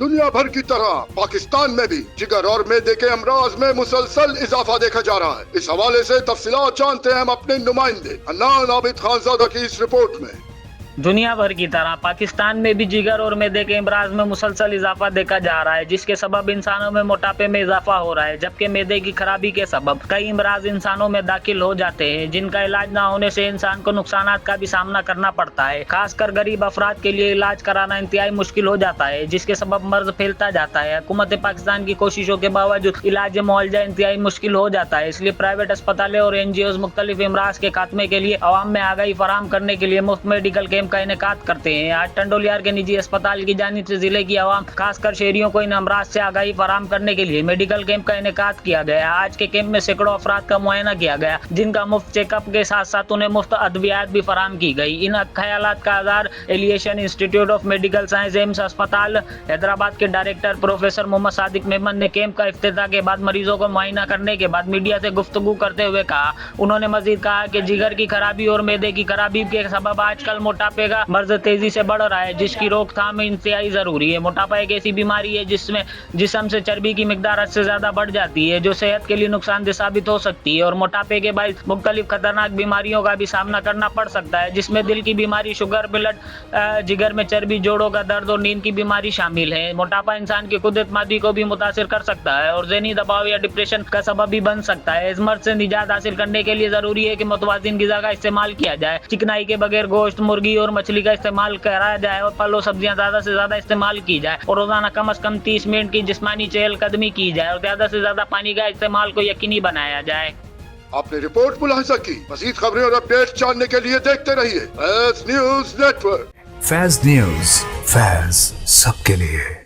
دنیا بھر کی طرح پاکستان میں بھی جگر اور معدے کے امراض میں مسلسل اضافہ دیکھا جا رہا ہے۔ اس حوالے سے تفصیلات جانتے ہیں ہم اپنے نمائندے حنان عابد خانزادہ کی اس رپورٹ میں۔ دنیا بھر کی طرح پاکستان میں بھی جگر اور معدے کے امراض میں مسلسل اضافہ دیکھا جا رہا ہے، جس کے سبب انسانوں میں موٹاپے میں اضافہ ہو رہا ہے، جبکہ معدے کی خرابی کے سبب کئی امراض انسانوں میں داخل ہو جاتے ہیں، جن کا علاج نہ ہونے سے انسان کو نقصانات کا بھی سامنا کرنا پڑتا ہے۔ خاص کر غریب افراد کے لیے علاج کرانا انتہائی مشکل ہو جاتا ہے، جس کے سبب مرض پھیلتا جاتا ہے۔ حکومت پاکستان کی کوششوں کے باوجود علاج معالجہ انتہائی مشکل ہو جاتا ہے، اس لیے پرائیویٹ اسپتالیں اور NGOs مختلف امراض کے خاتمے کے لیے عوام میں آگاہی فراہم کرنے کے لیے مفت میڈیکل کیمپ کا انعقاد کرتے ہیں۔ آج ٹنڈولیار کے نجی اسپتال کی جانب سے ضلع کی عوام خاص کر شہریوں کو ان امراض سے آگاہی فراہم کرنے کے لیے میڈیکل کیمپ کا انعقاد کیا گیا۔ آج کے کیمپ میں سینکڑوں افراد کا معائنہ کیا گیا، جن کا مفت چیک اپ کے ساتھ ساتھ انہیں مفت ادویات بھی فراہم کی گئی۔ ان خیالات کا اظہار ایلیشن انسٹی ٹیوٹ آف میڈیکل سائنس ایمس اسپتال حیدرآباد کے ڈائریکٹر پروفیسر محمد صادق میمن نے کیمپ کا افتتاح کے بعد مریضوں کو معائنہ کرنے کے بعد میڈیا سے گفتگو کرتے ہوئے کہا۔ انہوں نے مزید کہا کہ جگر کی خرابی اور معدے کی خرابی کے سبب آج کل موٹاپے کا مرض تیزی سے بڑھ رہا ہے، جس کی روک تھام انتہائی ضروری ہے۔ موٹاپا ایک ایسی بیماری ہے جس میں جسم سے چربی کی مقدار حد سے زیادہ بڑھ جاتی ہے، جو صحت کے لیے نقصان دہ ثابت ہو سکتی ہے، اور موٹاپے کے باعث مختلف خطرناک بیماریوں کا بھی سامنا کرنا پڑ سکتا ہے، جس میں دل کی بیماری، شوگر، بلڈ، جگر میں چربی، جوڑوں کا درد اور نیند کی بیماری شامل ہے۔ موٹاپا انسان کی خود اعتمادی کو بھی متاثر کر سکتا ہے اور ذہنی دباؤ یا ڈپریشن کا سبب بھی بن سکتا ہے۔ اس مرض سے نجات حاصل کرنے کے لیے ضروری ہے کہ متوازن غذا کا استعمال کیا جائے، چکنائی کے بغیر گوشت، مرغی اور مچھلی کا استعمال کرا جائے، اور پھل اور سبزیاں زیادہ سے زیادہ استعمال کی جائے، اور روزانہ کم از کم 30 منٹ کی جسمانی چہل قدمی کی جائے، اور زیادہ سے زیادہ پانی کا استعمال کو یقینی بنایا جائے۔ آپ نے رپورٹ ملاحظہ کی۔ مزید خبریں اور اپڈیٹ جاننے کے لیے دیکھتے رہیے فیض نیوز نیٹ ورک۔ فیض نیوز، فیض سب کے لیے۔